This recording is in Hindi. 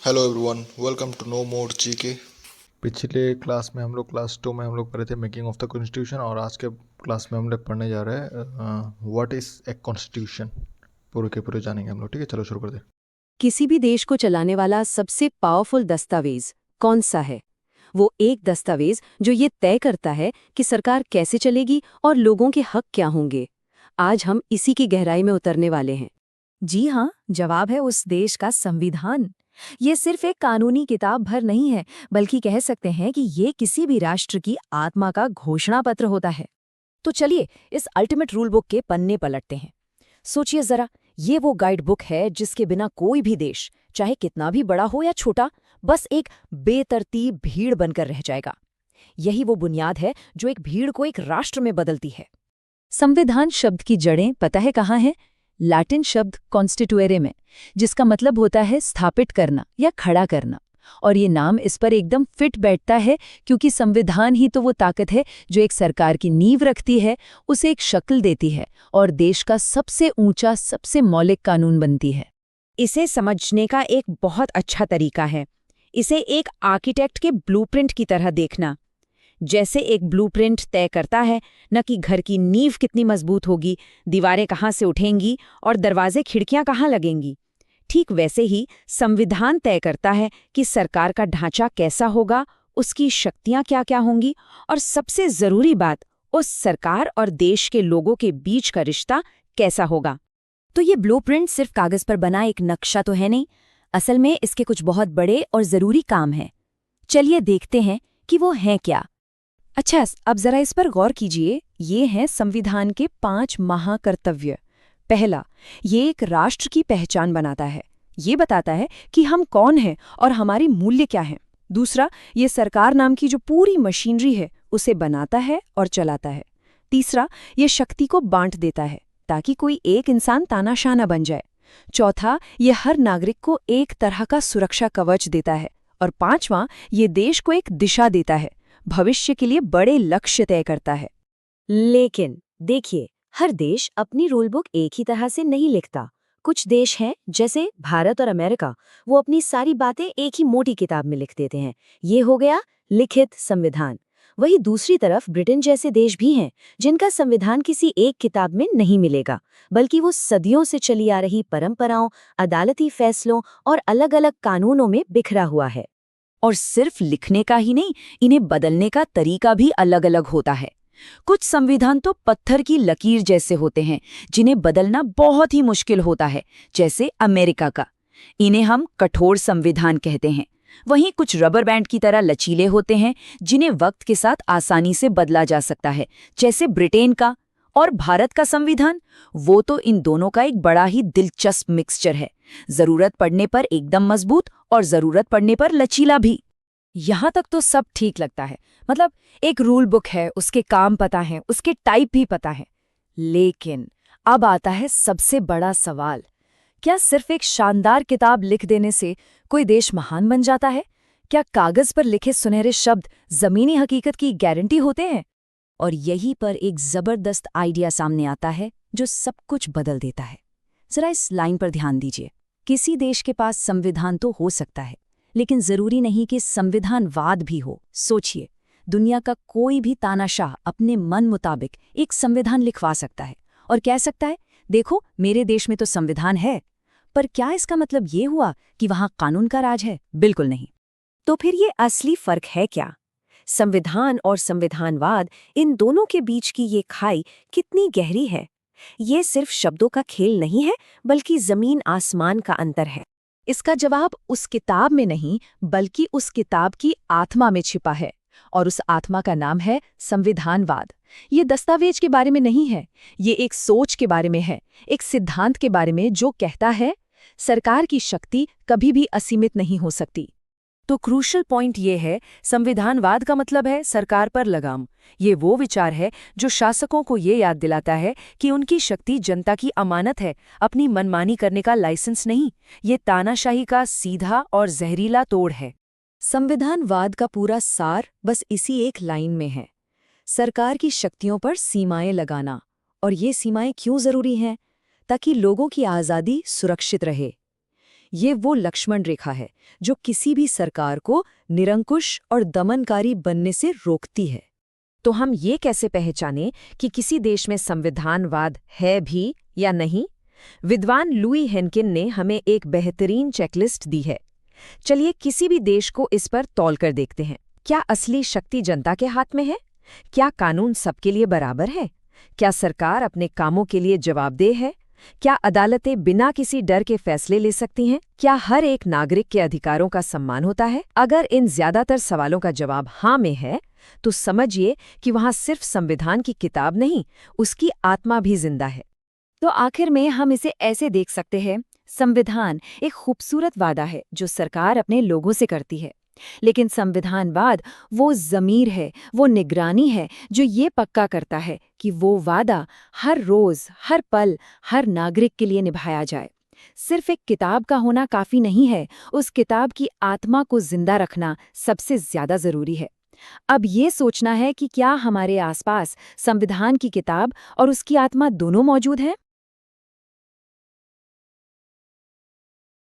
Hello everyone, welcome to no more GK. पिछले क्लास में हम लोग क्लास 2 में हम लोग पढ़े थे मेकिंग ऑफ द कॉन्स्टिट्यूशन, और आज के क्लास में हम लोग पढ़ने जा रहे हैं व्हाट इज़ ए कॉन्स्टिट्यूशन। पूरे के पूरे जानेंगे हम लोग। ठीक है, चलो शुरू कर दे। किसी भी देश को चलाने वाला सबसे पावरफुल दस्तावेज कौन सा है? वो एक दस्तावेज जो ये तय करता है कि सरकार कैसे चलेगी और लोगों के हक क्या होंगे। आज हम इसी की गहराई में उतरने वाले हैं। जी हाँ, जवाब है उस देश का संविधान। ये सिर्फ एक कानूनी किताब भर नहीं है, बल्कि कह सकते हैं कि ये किसी भी राष्ट्र की आत्मा का घोषणा पत्र होता है। तो चलिए इस अल्टीमेट रूल बुक के पन्ने पलटते हैं। सोचिए जरा, ये वो गाइड बुक है जिसके बिना कोई भी देश, चाहे कितना भी बड़ा हो या छोटा, बस एक बेतरतीब भीड़ बनकर रह जाएगा। यही वो बुनियाद है जो एक भीड़ को एक राष्ट्र में बदलती है। संविधान शब्द की जड़ें पता है कहाँ हैं? लैटिन शब्द कॉन्स्टिट्यूएरे में, जिसका मतलब होता है स्थापित करना या खड़ा करना। और ये नाम इस पर एकदम फिट बैठता है, क्योंकि संविधान ही तो वो ताकत है जो एक सरकार की नींव रखती है, उसे एक शक्ल देती है और देश का सबसे ऊंचा, सबसे मौलिक कानून बनती है। इसे समझने का एक बहुत अच्छा तरीका है इसे एक आर्किटेक्ट के ब्लूप्रिंट की तरह देखना। जैसे एक ब्लूप्रिंट तय करता है न कि घर की नींव कितनी मजबूत होगी, दीवारें कहाँ से उठेंगी और दरवाजे खिड़कियां कहाँ लगेंगी, ठीक वैसे ही संविधान तय करता है कि सरकार का ढांचा कैसा होगा, उसकी शक्तियां क्या क्या होंगी, और सबसे जरूरी बात, उस सरकार और देश के लोगों के बीच का रिश्ता कैसा होगा। तो ये ब्लूप्रिंट सिर्फ कागज पर बना एक नक्शा तो है नहीं, असल में इसके कुछ बहुत बड़े और जरूरी काम हैं। चलिए देखते हैं कि वो हैं क्या। अच्छा, अब जरा इस पर गौर कीजिए। ये हैं संविधान के 5 महाकर्तव्य। पहला, ये एक राष्ट्र की पहचान बनाता है। ये बताता है कि हम कौन हैं और हमारी मूल्य क्या हैं। दूसरा, ये सरकार नाम की जो पूरी मशीनरी है उसे बनाता है और चलाता है। तीसरा, ये शक्ति को बांट देता है ताकि कोई एक इंसान तानाशाह न बन जाए। चौथा, ये हर नागरिक को एक तरह का सुरक्षा कवच देता है। और पांचवां, ये देश को एक दिशा देता है, भविष्य के लिए बड़े लक्ष्य तय करता है। लेकिन देखिए, हर देश अपनी रूल बुक एक ही तरह से नहीं लिखता। कुछ देश हैं जैसे भारत और अमेरिका, वो अपनी सारी बातें एक ही मोटी किताब में लिख देते हैं। ये हो गया लिखित संविधान। वही दूसरी तरफ ब्रिटेन जैसे देश भी हैं जिनका संविधान किसी एक किताब में नहीं मिलेगा, बल्कि वो सदियों से चली आ रही परंपराओं, अदालती फैसलों और अलग-अलग कानूनों में बिखरा हुआ है। और सिर्फ लिखने का ही नहीं, इन्हें बदलने का तरीका भी अलग-अलग होता है। कुछ संविधान तो पत्थर की लकीर जैसे होते हैं, जिन्हें बदलना बहुत ही मुश्किल होता है, जैसे अमेरिका का। इन्हें हम कठोर संविधान कहते हैं। वहीं कुछ रबर बैंड की तरह लचीले होते हैं, जिन्हें वक्त के साथ आसानी से बदला जा सकता है, जैसे ब्रिटेन का। और भारत का संविधान, वो तो इन दोनों का एक बड़ा ही दिलचस्प मिक्सचर है। जरूरत पड़ने पर एकदम मजबूत और जरूरत पड़ने पर लचीला भी। यहाँ तक तो सब ठीक लगता है। मतलब एक रूल बुक है, उसके काम पता है, उसके टाइप भी पता है। लेकिन अब आता है सबसे बड़ा सवाल। क्या सिर्फ एक शानदार किताब लिख देने से कोई देश महान बन जाता है? क्या कागज पर लिखे सुनहरे शब्द जमीनी हकीकत की गारंटी होते हैं? और यहीं पर एक जबरदस्त आइडिया सामने आता है जो सब कुछ बदल देता है। जरा इस लाइन पर ध्यान दीजिए। किसी देश के पास संविधान तो हो सकता है, लेकिन जरूरी नहीं कि संविधानवाद भी हो। सोचिए, दुनिया का कोई भी तानाशाह अपने मन मुताबिक एक संविधान लिखवा सकता है और कह सकता है, देखो मेरे देश में तो संविधान है। पर क्या इसका मतलब ये हुआ कि वहां कानून का राज है? बिल्कुल नहीं। तो फिर ये असली फर्क है क्या? संविधान और संविधानवाद, इन दोनों के बीच की ये खाई कितनी गहरी है? ये सिर्फ शब्दों का खेल नहीं है, बल्कि जमीन आसमान का अंतर है। इसका जवाब उस किताब में नहीं, बल्कि उस किताब की आत्मा में छिपा है। और उस आत्मा का नाम है संविधानवाद। ये दस्तावेज के बारे में नहीं है, ये एक सोच के बारे में है, एक सिद्धांत के बारे में जो कहता है सरकार की शक्ति कभी भी असीमित नहीं हो सकती। तो क्रूशल पॉइंट ये है, संविधानवाद का मतलब है सरकार पर लगाम। ये वो विचार है जो शासकों को ये याद दिलाता है कि उनकी शक्ति जनता की अमानत है, अपनी मनमानी करने का लाइसेंस नहीं। ये तानाशाही का सीधा और जहरीला तोड़ है। संविधानवाद का पूरा सार बस इसी एक लाइन में है, सरकार की शक्तियों पर सीमाएं लगाना। और ये सीमाएं क्यों जरूरी हैं? ताकि लोगों की आज़ादी सुरक्षित रहे। ये वो लक्ष्मण रेखा है जो किसी भी सरकार को निरंकुश और दमनकारी बनने से रोकती है। तो हम ये कैसे पहचानें कि किसी देश में संविधानवाद है भी या नहीं? विद्वान लुई हेनकिन ने हमें एक बेहतरीन चेकलिस्ट दी है। चलिए किसी भी देश को इस पर तौल कर देखते हैं। क्या असली शक्ति जनता के हाथ में है? क्या कानून सबके लिए बराबर है? क्या सरकार अपने कामों के लिए जवाबदेह है? क्या अदालतें बिना किसी डर के फैसले ले सकती हैं? क्या हर एक नागरिक के अधिकारों का सम्मान होता है? अगर इन ज्यादातर सवालों का जवाब हाँ में है, तो समझिए कि वहां सिर्फ संविधान की किताब नहीं, उसकी आत्मा भी जिंदा है। तो आखिर में हम इसे ऐसे देख सकते हैं, संविधान एक खूबसूरत वादा है जो सरकार अपने लोगों से करती है, लेकिन संविधानवाद वो ज़मीर है, वो निगरानी है जो ये पक्का करता है कि वो वादा हर रोज़, हर पल, हर नागरिक के लिए निभाया जाए। सिर्फ एक किताब का होना काफ़ी नहीं है, उस किताब की आत्मा को जिंदा रखना सबसे ज़्यादा ज़रूरी है। अब ये सोचना है कि क्या हमारे आसपास संविधान की किताब और उसकी आत्मा दोनों मौजूद हैं?